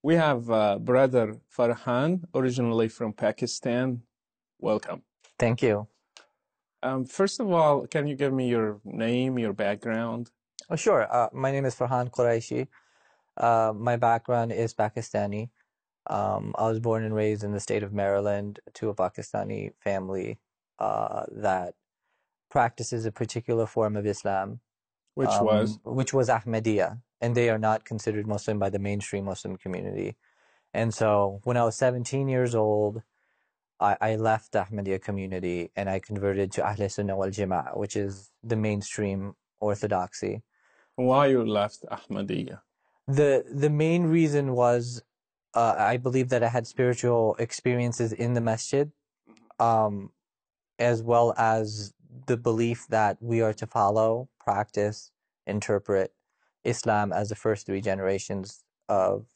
We have brother Farhan, originally from Pakistan. Welcome. Thank you. First of all, can you give me your name, your background? Oh, sure. My name is Farhan Quraishi. My background is Pakistani. I was born and raised in the state of Maryland to a Pakistani family that practices a particular form of Islam, Which was? which was Ahmadiyya, and they are not considered Muslim by the mainstream Muslim community. And so when I was 17 years old, I left the Ahmadiyya community and I converted to Ahl Sunnah wal Jama'ah, which is the mainstream orthodoxy. Why you left Ahmadiyya? The main reason was I believe that I had spiritual experiences in the masjid, as well as the belief that we are to follow, practice, interpret Islam as the first three generations of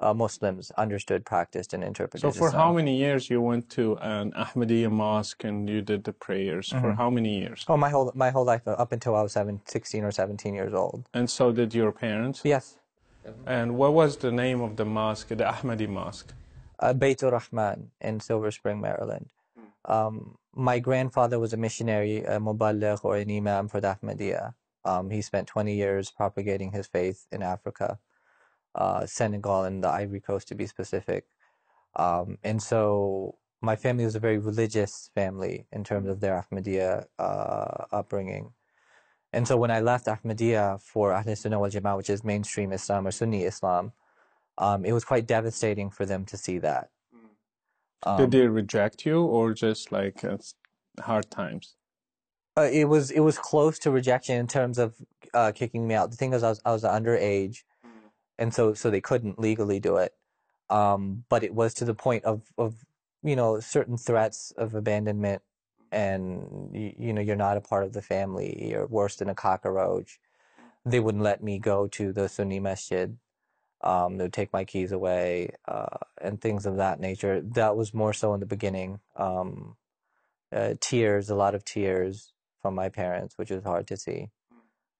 Muslims understood, practiced, and interpreted So for Islam. how many years you went to an Ahmadiyya mosque and you did the prayers? For how many years? Oh, my whole life up until I was 16 or 17 years old. And so did your parents? Yes. And what was the name of the mosque, the Ahmadi mosque? Beitur Rahman in Silver Spring, Maryland. My grandfather was a missionary, a muballigh or an imam for the Ahmadiyya. He spent 20 years propagating his faith in Africa, Senegal and the Ivory Coast to be specific. And so my family was a very religious family in terms of their Ahmadiyya upbringing. And so when I left Ahmadiyya for Ahl Sunnah wal Jama'ah, which is mainstream Islam or Sunni Islam, it was quite devastating for them to see that. Did they reject you or just like hard times? It was close to rejection in terms of kicking me out. The thing is, I was underage, and so they couldn't legally do it. But it was to the point of certain threats of abandonment, and you're not a part of the family. You're worse than a cockroach. They wouldn't let me go to the Sunni masjid. They would take my keys away, and things of that nature. That was more so in the beginning. Tears, a lot of tears from my parents, which was hard to see.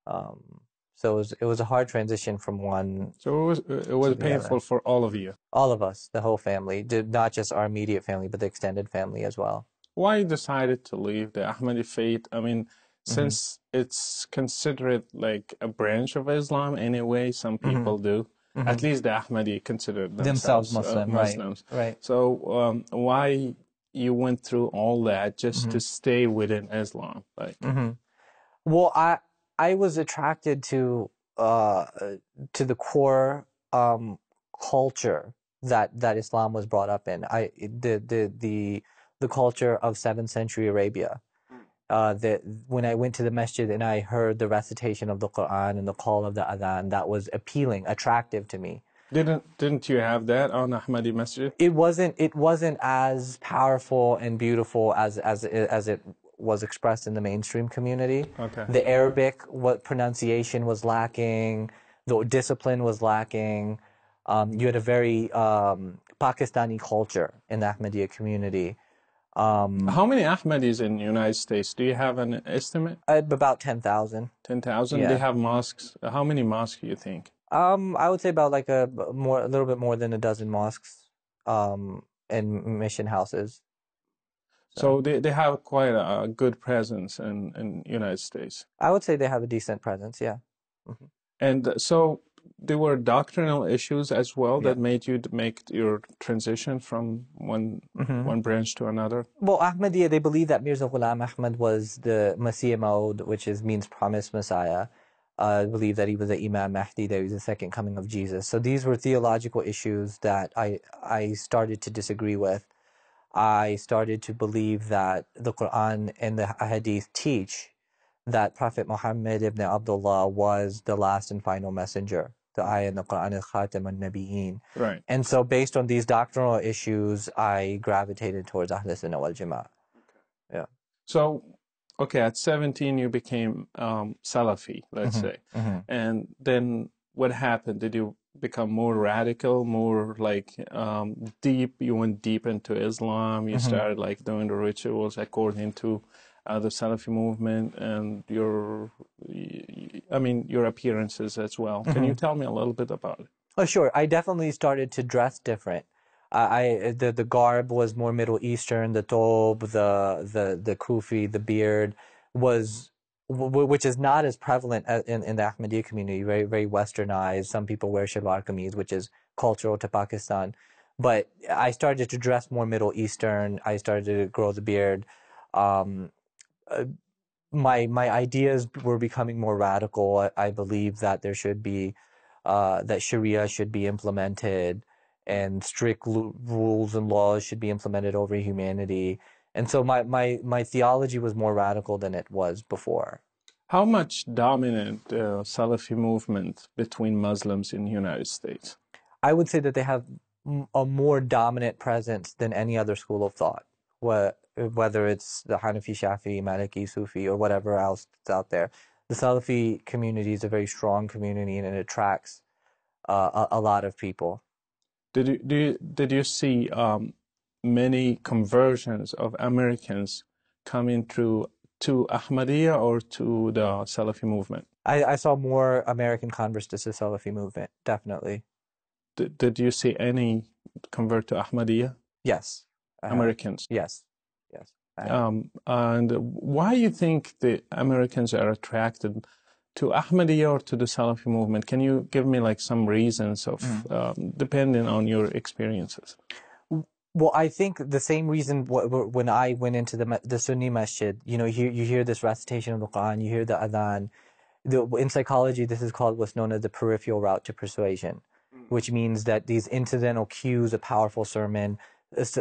So it was a hard transition from one. So it was painful for all of you. All of us, the whole family, not just our immediate family, but the extended family as well. Why you decided to leave the Ahmadi faith? I mean, since it's considered like a branch of Islam anyway, some people do. At least the Ahmadi consider themselves Muslims. Right. So why you went through all that just to stay within Islam? Like, well, I was attracted to the core culture that Islam was brought up in. The culture of 7th century Arabia. When I went to the masjid and I heard the recitation of the Quran and the call of the adhan, that was appealing, attractive to me. Didn't you have that on Ahmadi Masjid? It wasn't as powerful and beautiful as it was expressed in the mainstream community. Okay. The Arabic pronunciation was lacking, the discipline was lacking. You had a very Pakistani culture in the Ahmadiyya community. How many Ahmadis in the United States? Do you have an estimate? About 10,000. 10,000? Yeah. They have mosques. How many mosques do you think? I would say about like a little bit more than a dozen mosques, and mission houses. So they have quite a good presence in United States. I would say they have a decent presence, yeah. And so there were doctrinal issues as well that made you make your transition from one branch to another? Well, Ahmadiyya, they believe that Mirza Ghulam Ahmad was the Masih Maud, which means promised Messiah. Believe that he was the Imam Mahdi, that he was the second coming of Jesus. So these were theological issues that I started to disagree with. I started to believe that the Quran and the Hadith teach that Prophet Muhammad ibn Abdullah was the last and final messenger. The ayah in the Quran is Khatam al-Nabiyyin. Right. And so based on these doctrinal issues, I gravitated towards Ahl Sunnah wal Jama'ah. Yeah. So, okay, at 17 you became Salafi, let's say. And then what happened? Did you become more radical, more like deep? You went deep into Islam. You started like doing the rituals according to the Salafi movement and your appearances as well. Can you tell me a little bit about it? Oh, sure. I definitely started to dress different. The garb was more Middle Eastern. The thobe, the kufi, the beard was, which is not as prevalent in the Ahmadiyya community. Very very westernized. Some people wear shalwar kameez, which is cultural to Pakistan. But I started to dress more Middle Eastern. I started to grow the beard. Um, my ideas were becoming more radical. I believe that there should be that Sharia should be implemented and strict rules and laws should be implemented over humanity. And so my theology was more radical than it was before. How much dominant Salafi movement between Muslims in the United States? I would say that they have a more dominant presence than any other school of thought. Whether it's the Hanafi, Shafi, Maliki, Sufi, or whatever else that's out there, the Salafi community is a very strong community and it attracts a lot of people. Did you see many conversions of Americans coming through to Ahmadiyya or to the Salafi movement? I saw more American converts to the Salafi movement, definitely. Did you see any convert to Ahmadiyya? Yes. Americans. Yes. Yes. And why you think the Americans are attracted to Ahmadiyya or to the Salafi movement? Can you give me like some reasons of depending on your experiences? Well, I think the same reason when I went into the Sunni masjid, you hear this recitation of the Quran, you hear the adhan. In psychology, this is called what's known as the peripheral route to persuasion, which means that these incidental cues, a powerful sermon,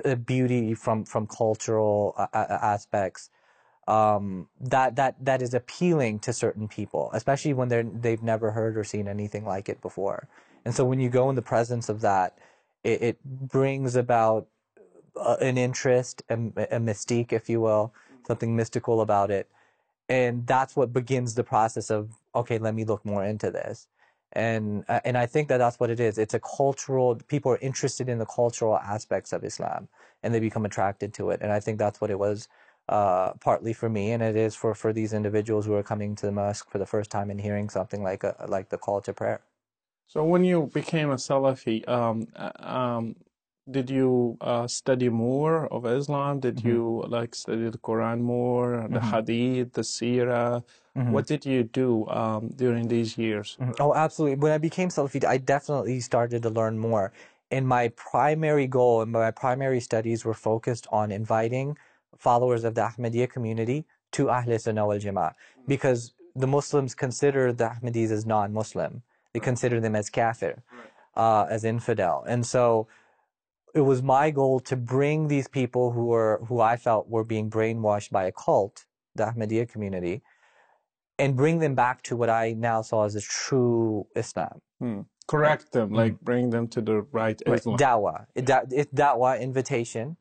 a beauty from cultural aspects, that is appealing to certain people, especially when they've never heard or seen anything like it before. And so when you go in the presence of that, it brings about an interest, a mystique, if you will, something mystical about it. And that's what begins the process of, okay, let me look more into this. And I think that that's what it is. It's a cultural, people are interested in the cultural aspects of Islam and they become attracted to it. And I think that's what it was partly for me, and it is for these individuals who are coming to the mosque for the first time and hearing something like the call to prayer. So when you became a Salafi, did you study more of Islam? Did you like study the Quran more, the Hadith, the Seerah? What did you do during these years? Oh, absolutely. When I became Salafi, I definitely started to learn more. And my primary goal and my primary studies were focused on inviting followers of the Ahmadiyya community to Ahl Sunnah wal Jama'ah, because the Muslims consider the Ahmadis as non-Muslim. They consider them as kafir, as infidel. And so it was my goal to bring these people who I felt were being brainwashed by a cult, the Ahmadiyya community, and bring them back to what I now saw as a true Islam. Correct them, like bring them to the right Islam. Dawah. It's dawah, invitation,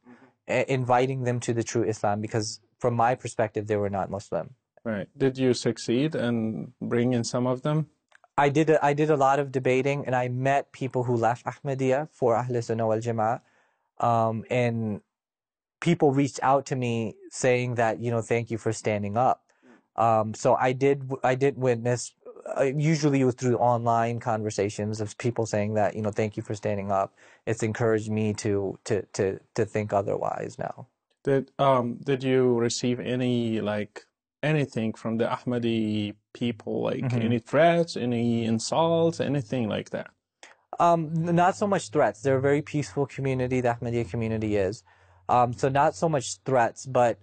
inviting them to the true Islam, because from my perspective, they were not Muslim. Right. Did you succeed in bringing some of them? I did a lot of debating, and I met people who left Ahmadiyya for Ahl Sunnah wal Jama'ah, and people reached out to me saying that, thank you for standing up. So I did witness. Usually it was through online conversations of people saying that, thank you for standing up. It's encouraged me to think otherwise now. Did you receive anything from the Ahmadi people, like any threats, any insults, anything like that? Not so much threats. They're a very peaceful community, the Ahmadiyya community is. So not so much threats, but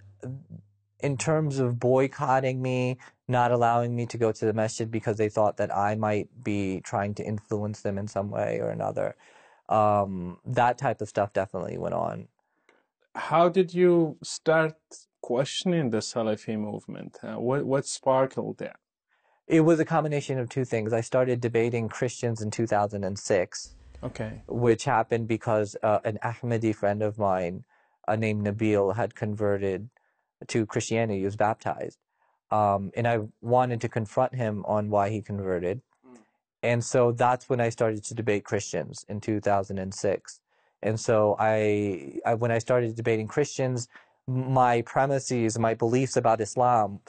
in terms of boycotting me, not allowing me to go to the masjid because they thought that I might be trying to influence them in some way or another. That type of stuff definitely went on. How did you start questioning the Salafi movement? What sparkled that? It was a combination of two things. I started debating Christians in 2006, which happened because an Ahmadi friend of mine named Nabil had converted to Christianity. He was baptized. And I wanted to confront him on why he converted. And so that's when I started to debate Christians in 2006. And so when I started debating Christians, my premises, my beliefs about Islam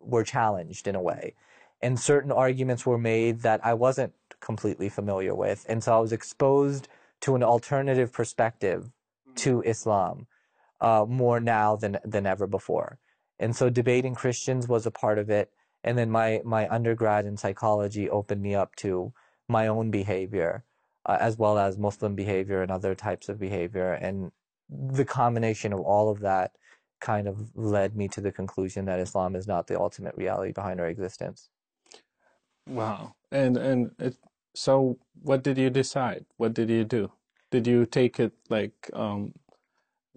were challenged in a way. And certain arguments were made that I wasn't completely familiar with. And so I was exposed to an alternative perspective to Islam more now than ever before. And so debating Christians was a part of it. And then my undergrad in psychology opened me up to my own behavior, as well as Muslim behavior and other types of behavior. And the combination of all of that kind of led me to the conclusion that Islam is not the ultimate reality behind our existence. Wow. So what did you decide? What did you do? Did you take it like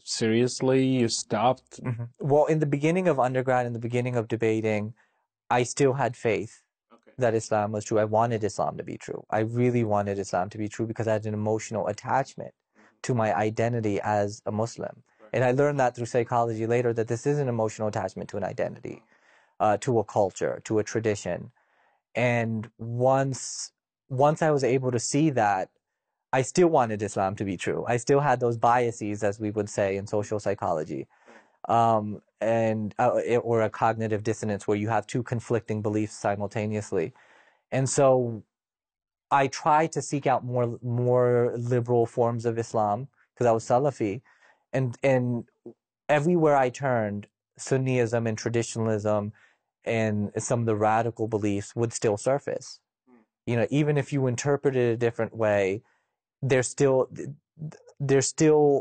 seriously? You stopped? Well, in the beginning of undergrad, in the beginning of debating, I still had faith that Islam was true. I wanted Islam to be true. I really wanted Islam to be true because I had an emotional attachment to my identity as a Muslim. And I learned that through psychology later, that this is an emotional attachment to an identity, to a culture, to a tradition. And once I was able to see that, I still wanted Islam to be true. I still had those biases, as we would say in social psychology, or a cognitive dissonance where you have two conflicting beliefs simultaneously. And so I tried to seek out more liberal forms of Islam because I was Salafi, and everywhere I turned, Sunnism and traditionalism and some of the radical beliefs would still surface. You know, even if you interpret it a different way, there's still,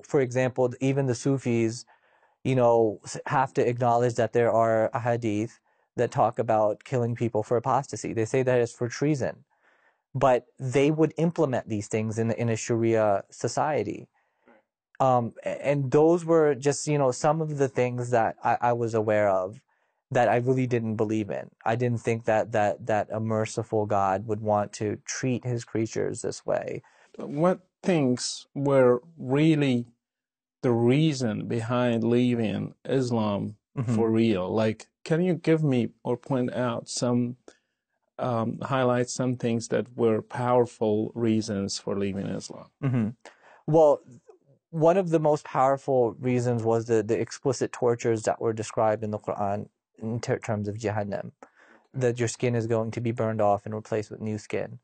for example, even the Sufis, you know, have to acknowledge that there are ahadith that talk about killing people for apostasy. They say that it's for treason, but they would implement these things in a Sharia society. And those were just, you know, some of the things that I was aware of that I really didn't believe in. I didn't think that a merciful God would want to treat his creatures this way. What things were really the reason behind leaving Islam for real? Like, can you give me or point out some, highlight some things that were powerful reasons for leaving Islam? Well, one of the most powerful reasons was the explicit tortures that were described in the Quran in terms of Jahannam, that your skin is going to be burned off and replaced with new skin,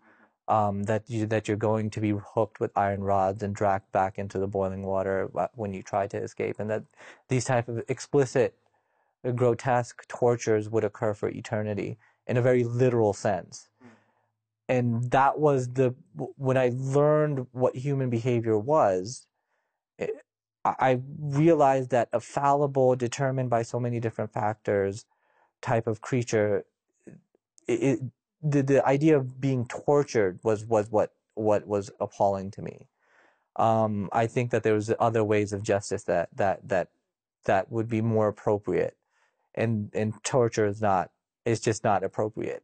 that you're going to be hooked with iron rods and dragged back into the boiling water when you try to escape, and that these type of explicit, grotesque tortures would occur for eternity in a very literal sense. And that was when I learned what human behavior was, I realized that a fallible, determined by so many different factors type of creature, the idea of being tortured was what was appalling to me. I think that there was other ways of justice that would be more appropriate, and torture is just not appropriate.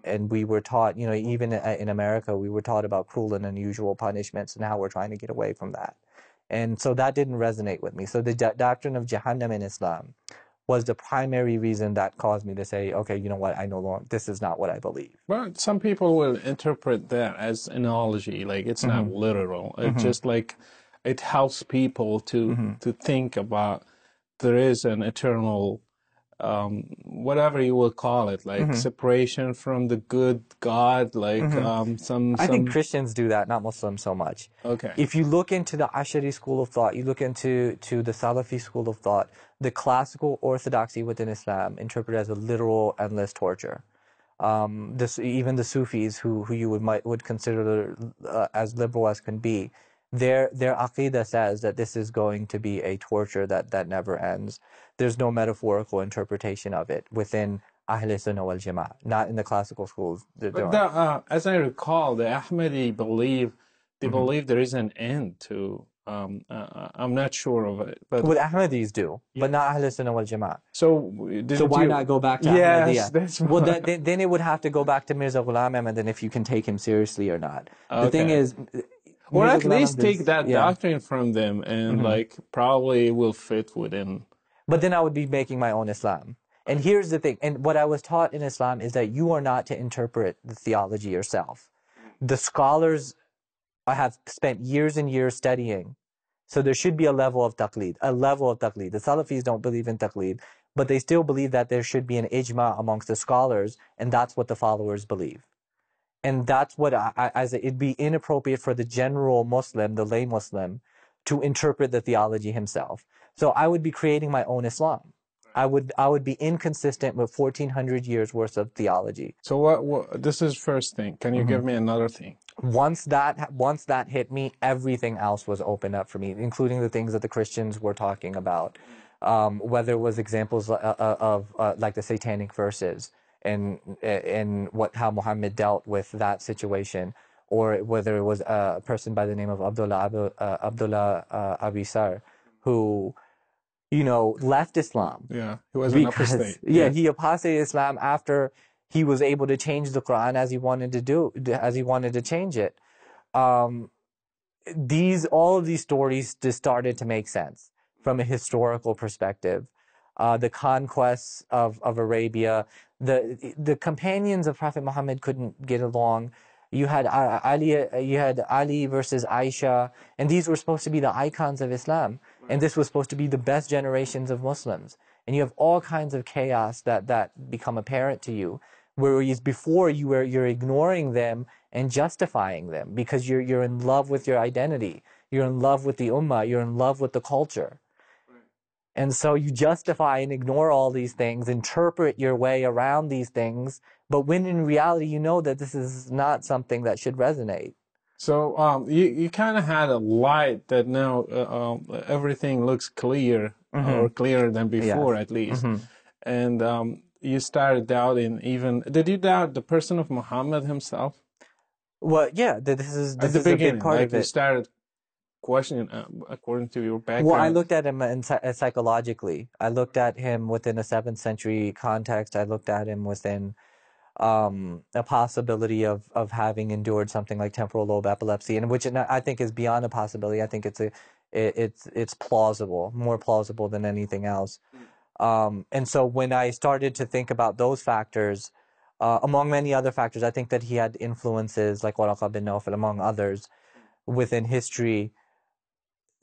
And we were taught, you know, even in America, we were taught about cruel and unusual punishments and how we're trying to get away from that. And so that didn't resonate with me. So the doctrine of Jahannam in Islam was the primary reason that caused me to say, okay, you know what, I no longer, this is not what I believe. Well, some people will interpret that as analogy, like it's not literal. It's just like it helps people to think about there is an eternal, whatever you will call it, like separation from the good God, like I think Christians do that, not Muslims so much. Okay. If you look into the Ashari school of thought, you look into the Salafi school of thought, the classical orthodoxy within Islam interpreted as a literal endless torture. Even the Sufis, who you would consider as liberal as can be, their aqidah says that this is going to be a torture that never ends. There's no metaphorical interpretation of it within Ahl Sunnah wal Jama'ah, not in the classical schools. But as I recall, the Ahmadi believe there is an end to. I'm not sure of it, but what Ahmadis do, but not Ahl Sunnah wal Jama'ah. So why not go back to Yes, Ahmadiyya? that's Well, then it would have to go back to Mirza Ghulam Ahmad, and if you can take him seriously or not. The thing is, or Mirza at Ghulam least Ahmad take that doctrine from them, and like probably will fit within. But then I would be making my own Islam. And here's the thing, and what I was taught in Islam is that you are not to interpret the theology yourself. The scholars have spent years and years studying, so there should be a level of taqlid, The Salafis don't believe in taqlid, but they still believe that there should be an ijma amongst the scholars, and that's what the followers believe. And that's what it'd be inappropriate for the general Muslim, the lay Muslim, to interpret the theology himself. So I would be creating my own Islam. I would be inconsistent with 1400 years worth of theology. So what this is first thing. Can you give me another thing? Once that hit me, everything else was opened up for me, including the things that the Christians were talking about. Whether it was examples of like the satanic verses and how Muhammad dealt with that situation, or whether it was a person by the name of Abdullah Abisar, who left Islam. Yeah, he was an apostate. He apostated Islam after he was able to change the Quran as he wanted to change it. All of these stories just started to make sense from a historical perspective. The conquests of Arabia, the companions of Prophet Muhammad couldn't get along. You had Ali versus Aisha, and these were supposed to be the icons of Islam, and this was supposed to be the best generations of Muslims. And you have all kinds of chaos that become apparent to you, whereas before you're ignoring them and justifying them because you're in love with your identity, you're in love with the ummah, you're in love with the culture. And so you justify and ignore all these things, interpret your way around these things, but when in reality you know that this is not something that should resonate. So you kind of had a light that now everything looks clear, or clearer than before, at least. And you started doubting even. Did you doubt the person of Muhammad himself? Well, yeah, this is At the a beginning, big part like of it. you started questioning according to your background. Well, I looked at him psychologically. I looked at him within a 7th century context. I looked at him within a possibility of having endured something like temporal lobe epilepsy, and which I think is beyond a possibility. I think it's plausible, more plausible than anything else. And so when I started to think about those factors, among many other factors, I think that he had influences like Waraqa bin Nawfal, among others, within history.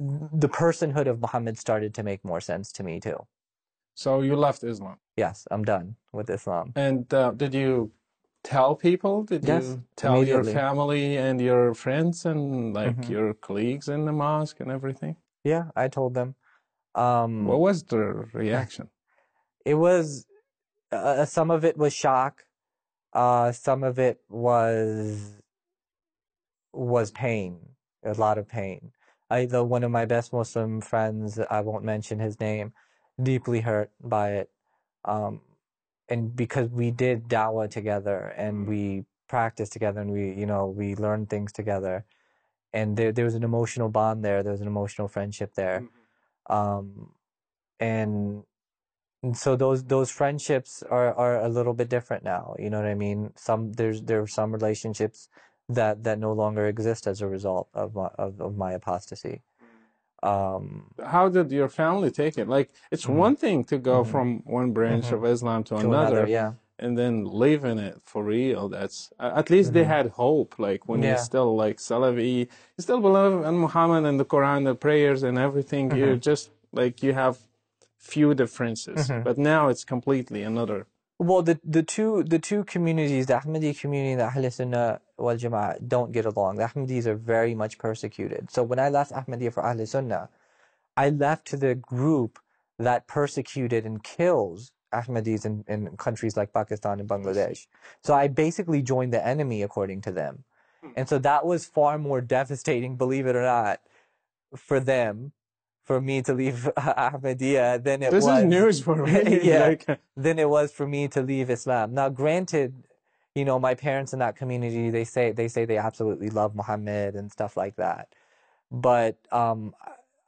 The personhood of Muhammad started to make more sense to me too. So you left Islam. Yes, I'm done with Islam. And did you tell people? Did you tell your family and your friends and like your colleagues in the mosque and everything? Yeah, I told them. What was the reaction? It was some of it was shock. Some of it was pain, a lot of pain. One of my best Muslim friends, I won't mention his name, deeply hurt by it. And because we did dawah together and we practiced together and we learned things together, and there was an emotional bond there. There was an emotional friendship there. And so those friendships are a little bit different now. You know what I mean? There are some relationships that no longer exist as a result of my apostasy. How did your family take it? Like, it's one thing to go from one branch of Islam to another, yeah. and then live in it for real. That's at least they had hope. Like when you're still like Salafi, you still believe in Muhammad and the Quran, the prayers and everything. You're just like you have few differences, but now it's completely another. Well, the two communities, the Ahmadi community and the Ahl Sunnah wal Jama'ah, don't get along. The Ahmadis are very much persecuted. So when I left Ahmadiyya for Ahl Sunnah, I left to the group that persecuted and kills Ahmadis in countries like Pakistan and Bangladesh. So I basically joined the enemy, according to them. And so that was far more devastating, believe it or not, for them, for me to leave Ahmadiyya than it was. This is news for me. Yeah, than it was for me to leave Islam. Now, granted, my parents in that community, they say they absolutely love Muhammad and stuff like that. But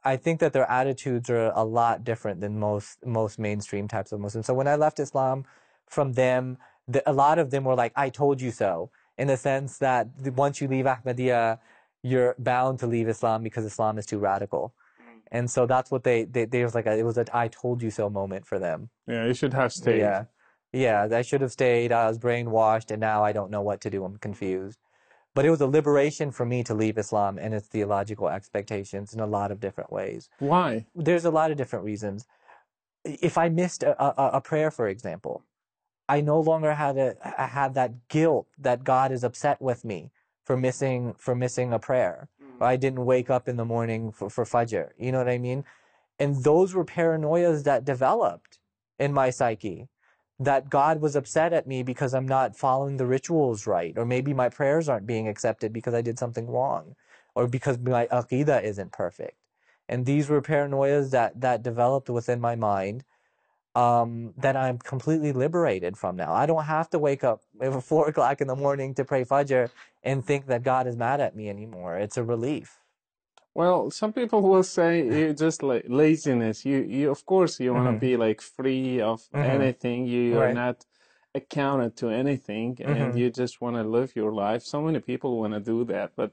I think that their attitudes are a lot different than most mainstream types of Muslims. So when I left Islam from them, a lot of them were like, "I told you so," in the sense that once you leave Ahmadiyya, you're bound to leave Islam because Islam is too radical. And so that's what they was like. It was an "I told you so" moment for them. Yeah, you should have stayed. Yeah, I should have stayed. I was brainwashed, and now I don't know what to do. I'm confused. But it was a liberation for me to leave Islam and its theological expectations in a lot of different ways. Why? There's a lot of different reasons. If I missed a prayer, for example, I no longer had that guilt that God is upset with me for missing a prayer. Or I didn't wake up in the morning for Fajr. You know what I mean? And those were paranoias that developed in my psyche, that God was upset at me because I'm not following the rituals right, or maybe my prayers aren't being accepted because I did something wrong, or because my aqidah isn't perfect. And these were paranoias that developed within my mind, that I'm completely liberated from now. I don't have to wake up at 4 o'clock in the morning to pray Fajr and think that God is mad at me anymore. It's a relief. Well, some people will say you just like laziness. You of course you want to be like free of anything. You're Right. not accounted to anything, and you just want to live your life. So many people want to do that, but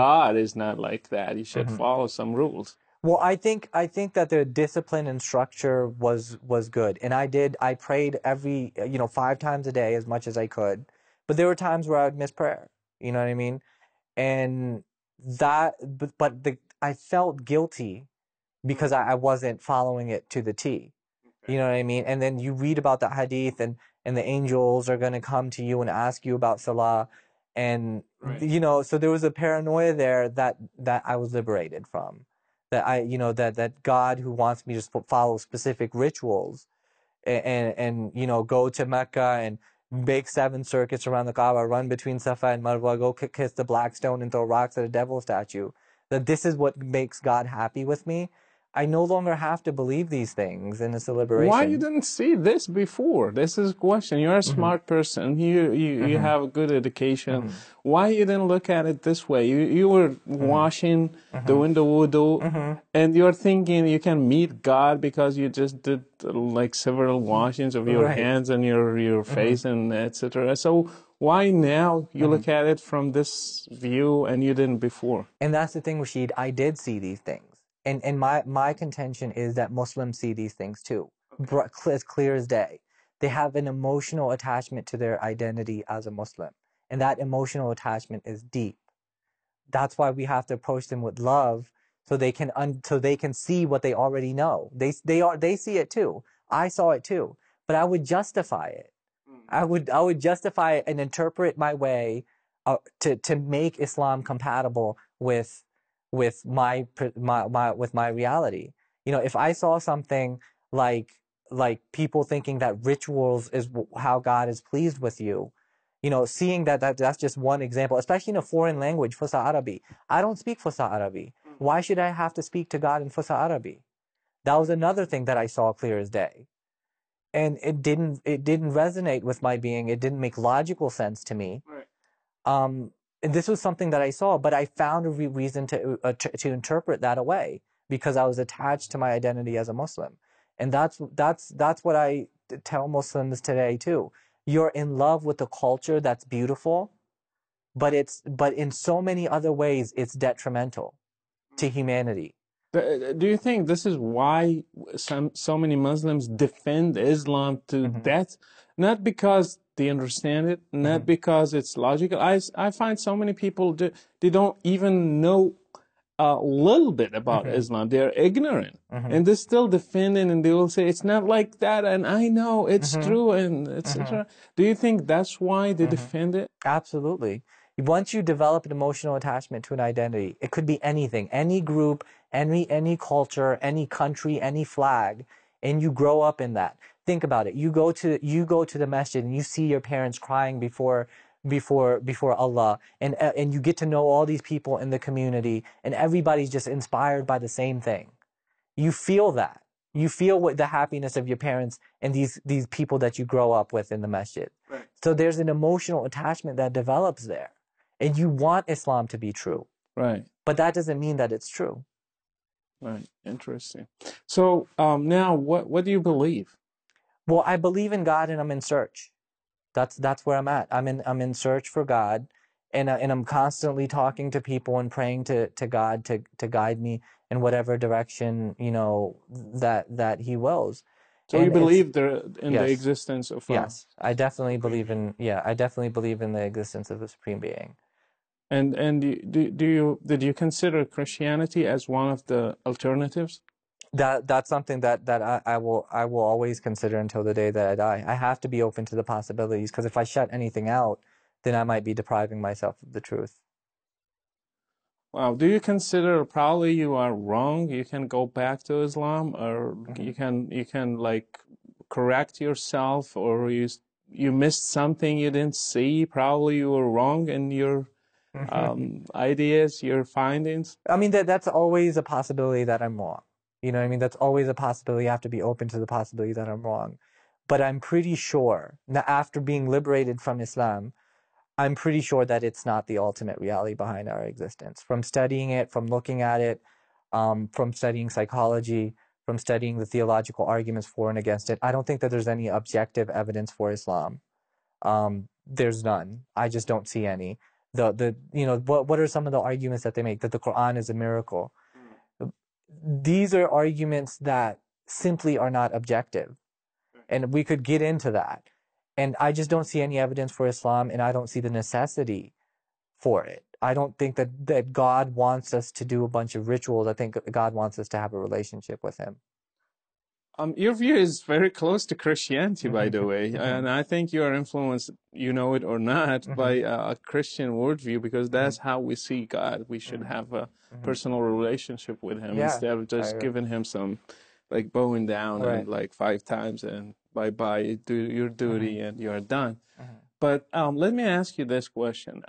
God is not like that. You should follow some rules. Well, I think that the discipline and structure was good, and I prayed every 5 times a day as much as I could, but there were times where I would miss prayer. You know what I mean? And I felt guilty because I wasn't following it to the T. You know what I mean? And then you read about the hadith, and the angels are going to come to you and ask you about salah, and so there was a paranoia there that I was liberated from, that that God, who wants me to follow specific rituals, and go to Mecca and make 7 circuits around the Kaaba, run between Safa and Marwa, go kiss the black stone and throw rocks at a devil statue, that this is what makes God happy with me. I no longer have to believe these things, and it's a Why you liberation. didn't see this before? This is a question. You're a smart person. You have a good education. Why you didn't look at it this way? You were washing, doing the wudu, and you're thinking you can meet God because you just did like several washings of your Right. hands and your face and etc. So why now you look at it from this view and you didn't before? And that's the thing, Rashid. I did see these things. And my contention is that Muslims see these things too, as clear as day. They have an emotional attachment to their identity as a Muslim. And that emotional attachment is deep. That's why we have to approach them with love, so they can see what they already know. They see it too. I saw it too. But I would justify it. I would justify it and interpret my way, to make Islam compatible with my reality. If I saw something like people thinking that rituals is how God is pleased with you, seeing that's just one example, especially in a foreign language, Fusa Arabi. I don't speak Fusa Arabi. Why should I have to speak to God in Fusa Arabi? That was another thing that I saw clear as day. And it didn't resonate with my being. It didn't make logical sense to me. And this was something that I saw, but I found a reason to interpret that away, because I was attached to my identity as a Muslim. And that's what I tell Muslims today too. You're in love with the culture, that's beautiful, but in so many other ways it's detrimental to humanity. Do you think this is why so many Muslims defend Islam to death? Not because they understand it, not because it's logical. I find so many people they don't even know a little bit about Islam. They're ignorant, and they're still defending, and they will say it's not like that, and I know it's true, and etc. Do you think that's why they defend it? Absolutely. Once you develop an emotional attachment to an identity, it could be anything, any group, any culture, any country, any flag, and you grow up in that. Think about it. You go to the masjid and you see your parents crying before Allah, and you get to know all these people in the community, and everybody's just inspired by the same thing. You feel that. You feel what the happiness of your parents and these people that you grow up with in the masjid. Right. So there's an emotional attachment that develops there. And you want Islam to be true. Right. But that doesn't mean that it's true. Right. Interesting. So now, what do you believe? Well, I believe in God, and I'm in search. That's where I'm at. I'm in search for God, and I'm constantly talking to people and praying to God to guide me in whatever direction that He wills. So you And it's believe in the yes, existence of yes, I definitely Supreme believe Being. I definitely believe in the existence of a supreme being. And did you consider Christianity as one of the alternatives? That's something that I will always consider until the day that I die. I have to be open to the possibilities, because if I shut anything out, then I might be depriving myself of the truth. Wow. Do you consider probably you are wrong? You can go back to Islam, or you can like correct yourself, or you missed something you didn't see. Probably you were wrong in your ideas, your findings. I mean, that's always a possibility that I'm wrong. You know what I mean? That's always a possibility. You have to be open to the possibility that I'm wrong. But I'm pretty sure that after being liberated from Islam, I'm pretty sure that it's not the ultimate reality behind our existence. From studying it, from looking at it, from studying psychology, from studying the theological arguments for and against it, I don't think that there's any objective evidence for Islam. There's none. I just don't see any. What are some of the arguments that they make? That the Quran is a miracle. These are arguments that simply are not objective. And we could get into that. And I just don't see any evidence for Islam, and I don't see the necessity for it. I don't think that God wants us to do a bunch of rituals. I think God wants us to have a relationship with Him. Your view is very close to Christianity, by the way, and I think you are influenced, you know it or not, by a Christian worldview, because that's how we see God. We should have a personal relationship with Him instead of just giving Him some, like bowing down and like 5 times and bye, do your duty and you're done. But let me ask you this question.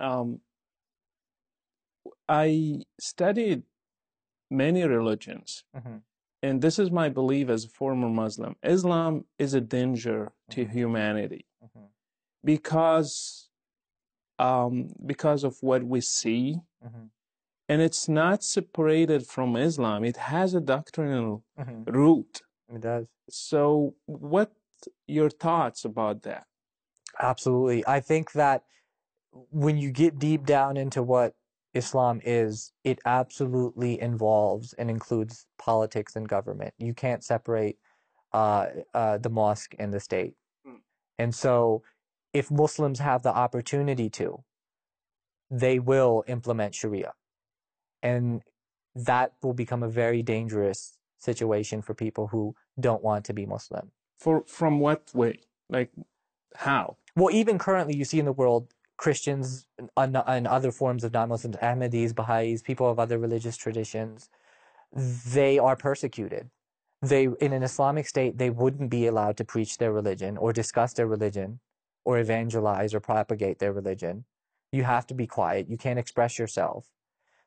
I studied many religions. And this is my belief as a former Muslim. Islam is a danger to humanity because of what we see. And it's not separated from Islam. It has a doctrinal root. It does. So what your thoughts about that? Absolutely. I think that when you get deep down into what Islam is, it absolutely involves and includes politics and government. You can't separate the mosque and the state. And so if Muslims have the opportunity to, they will implement Sharia. And that will become a very dangerous situation for people who don't want to be Muslim. From what way? Like how? Well, even currently you see in the world Christians and other forms of non-Muslims, Ahmadis, Baha'is, people of other religious traditions, they are persecuted. In an Islamic state, they wouldn't be allowed to preach their religion or discuss their religion or evangelize or propagate their religion. You have to be quiet. You can't express yourself.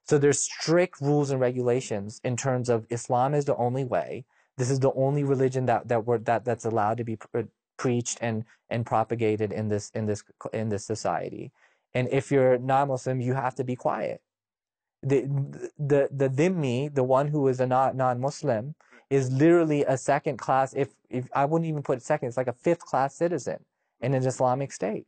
So there's strict rules and regulations in terms of Islam is the only way. This is the only religion that's allowed to be preached and propagated in this society. And if you're non-Muslim, you have to be quiet. The dhimmi, the one who is a non-Muslim, is literally a second class. If I wouldn't even put it second, it's like a 5th class citizen in an Islamic state.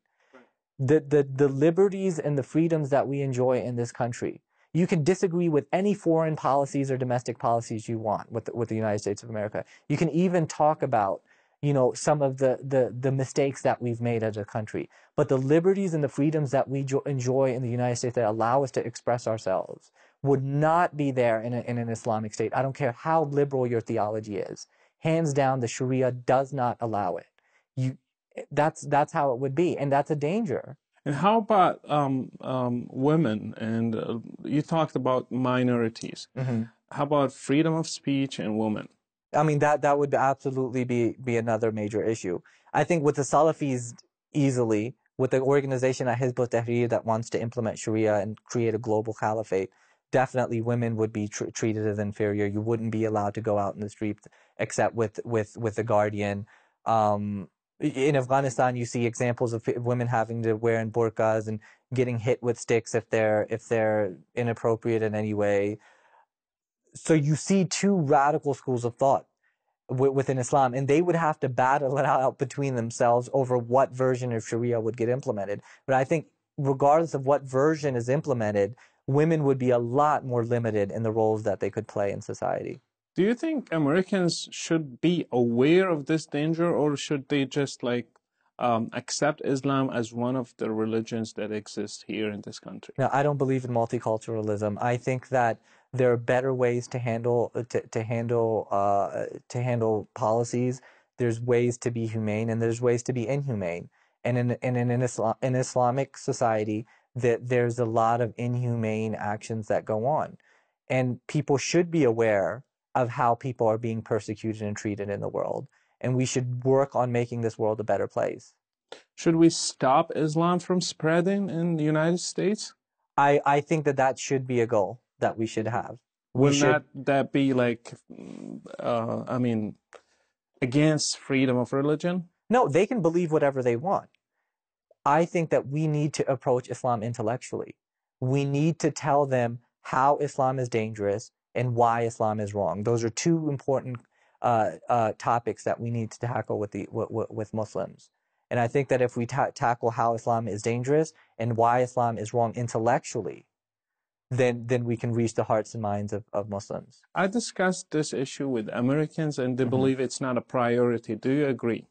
The liberties and the freedoms that we enjoy in this country. You can disagree with any foreign policies or domestic policies you want with the United States of America. You can even talk about, some of the mistakes that we've made as a country. But the liberties and the freedoms that we enjoy in the United States that allow us to express ourselves would not be there in an Islamic state. I don't care how liberal your theology is. Hands down, the Sharia does not allow it. That's how it would be, and that's a danger. And how about women? And you talked about minorities. How about freedom of speech and women? I mean, that would absolutely be another major issue. I think with the Salafis, easily, with the organization at Hizb ut-Tahrir that wants to implement Sharia and create a global caliphate, definitely women would be treated as inferior. You wouldn't be allowed to go out in the streets except with a guardian. In Afghanistan, you see examples of women having to wear burqas and getting hit with sticks if they're inappropriate in any way. So you see 2 radical schools of thought within Islam, and they would have to battle it out between themselves over what version of Sharia would get implemented. But I think regardless of what version is implemented, women would be a lot more limited in the roles that they could play in society. Do you think Americans should be aware of this danger, or should they just like accept Islam as one of the religions that exist here in this country? Now, I don't believe in multiculturalism. I think that there are better ways to handle policies. There's ways to be humane, and there's ways to be inhumane. And in Islamic society, that there's a lot of inhumane actions that go on, and people should be aware of how people are being persecuted and treated in the world. And we should work on making this world a better place. Should we stop Islam from spreading in the United States? I think that should be a goal that we should have. Will that be like, I mean, against freedom of religion? No, they can believe whatever they want. I think that we need to approach Islam intellectually. We need to tell them how Islam is dangerous and why Islam is wrong. Those are two important topics that we need to tackle with Muslims. And I think that if we tackle how Islam is dangerous and why Islam is wrong intellectually, then we can reach the hearts and minds of Muslims. I discussed this issue with Americans, and they believe it's not a priority. Do you agree?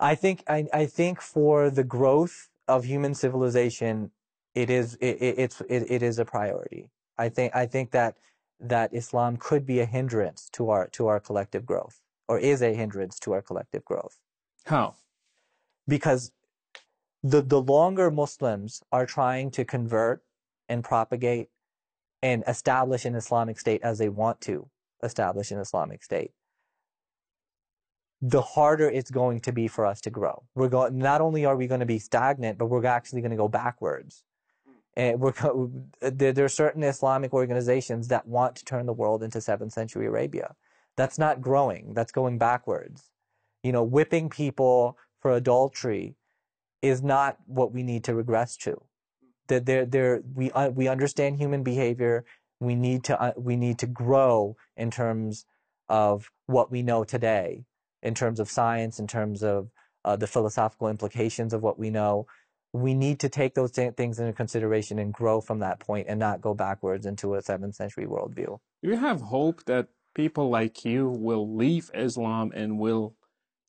I think for the growth of human civilization, it is a priority. I think that Islam could be a hindrance to our collective growth, or is a hindrance to our collective growth. How? Because the longer Muslims are trying to convert and propagate and establish an Islamic State as they want to establish an Islamic State, the harder it's going to be for us to grow. Not only are we going to be stagnant, but we're actually going to go backwards. And there are certain Islamic organizations that want to turn the world into 7th century Arabia. That's not growing. That's going backwards. Whipping people for adultery is not what we need to regress to. We understand human behavior. We need to grow in terms of what we know today, in terms of science, in terms of the philosophical implications of what we know. We need to take those things into consideration and grow from that point and not go backwards into a 7th century worldview. Do you have hope that people like you will leave Islam and will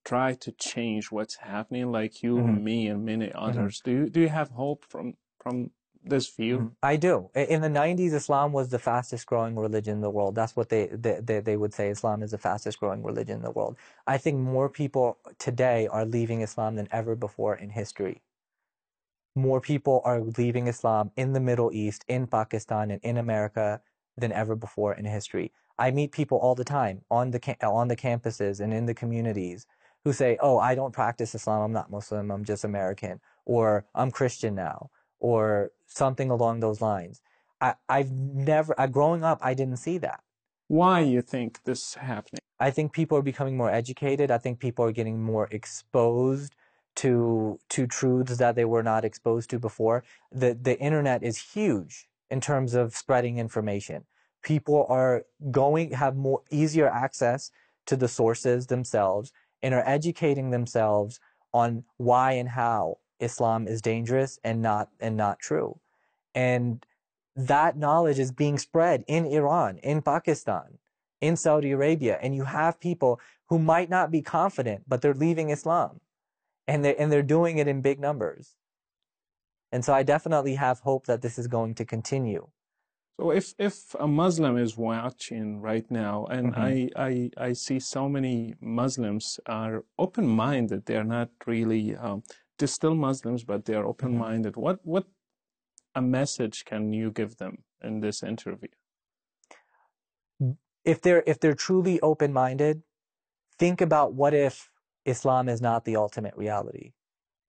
try to change what's happening, like you, me, and many others? Do you have hope from this view? I do. In the 90s, Islam was the fastest growing religion in the world. That's what they would say. Islam is the fastest growing religion in the world. I think more people today are leaving Islam than ever before in history. More people are leaving Islam in the Middle East, in Pakistan, and in America than ever before in history. I meet people all the time on the campuses and in the communities who say, "Oh, I don't practice Islam. I'm not Muslim. I'm just American," or "I'm Christian now," or something along those lines. Growing up, I didn't see that. Why you think this is happening? I think people are becoming more educated. I think people are getting more exposed to truths that they were not exposed to before. The internet is huge in terms of spreading information. People are have more easier access to the sources themselves and are educating themselves on why and how Islam is dangerous and not true. And that knowledge is being spread in Iran, in Pakistan, in Saudi Arabia, and you have people who might not be confident, but they're leaving Islam, and they're doing it in big numbers. And so I definitely have hope that this is going to continue. So if a Muslim is watching right now, and I see so many Muslims are open-minded, they're not really, they're still Muslims, but they're open-minded. What a message can you give them in this interview? If they're truly open-minded, think about what if Islam is not the ultimate reality.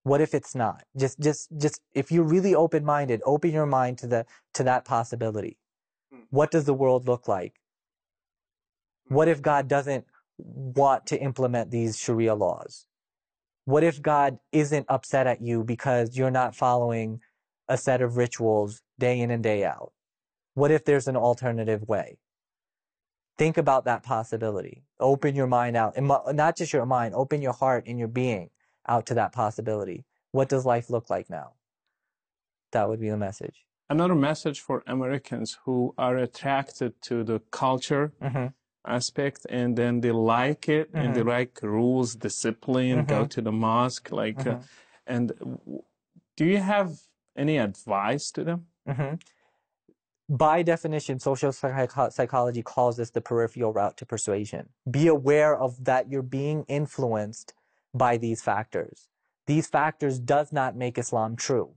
What if it's not? Just if you're really open-minded, open your mind to that possibility. What does the world look like? What if God doesn't want to implement these Sharia laws? What if God isn't upset at you because you're not following a set of rituals day in and day out? What if there's an alternative way? Think about that possibility. Open your mind out, and not just your mind, open your heart and your being out to that possibility. What does life look like now? That would be the message. Another message for Americans who are attracted to the culture aspect, and then they like it, and they like rules, discipline, go to the mosque, like, and do you have any advice to them? By definition, social psychology calls this the peripheral route to persuasion. Be aware of that you're being influenced by these factors. These factors does not make Islam true.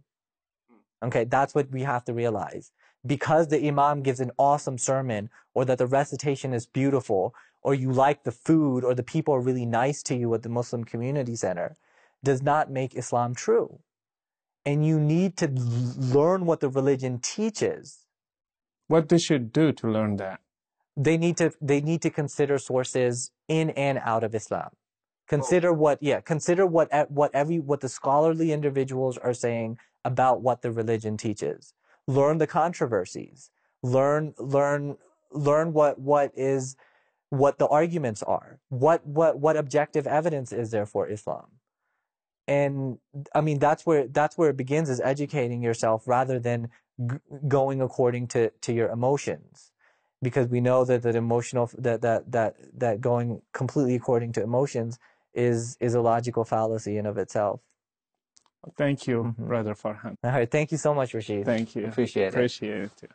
Okay, that's what we have to realize. Because the imam gives an awesome sermon, or that the recitation is beautiful, or you like the food, or the people are really nice to you at the Muslim community center, does not make Islam true. And you need to learn what the religion teaches. What they should do to learn that? They need to consider sources in and out of Islam. Consider what the scholarly individuals are saying about what the religion teaches. Learn the controversies. Learn what the arguments are. What objective evidence is there for Islam? And I mean, that's where it begins, is educating yourself rather than going according to your emotions, because we know that that going completely according to emotions is a logical fallacy in of itself. Thank you, Brother Farhan. All right, thank you so much, Rashid. Thank you. Appreciate it. Appreciate it.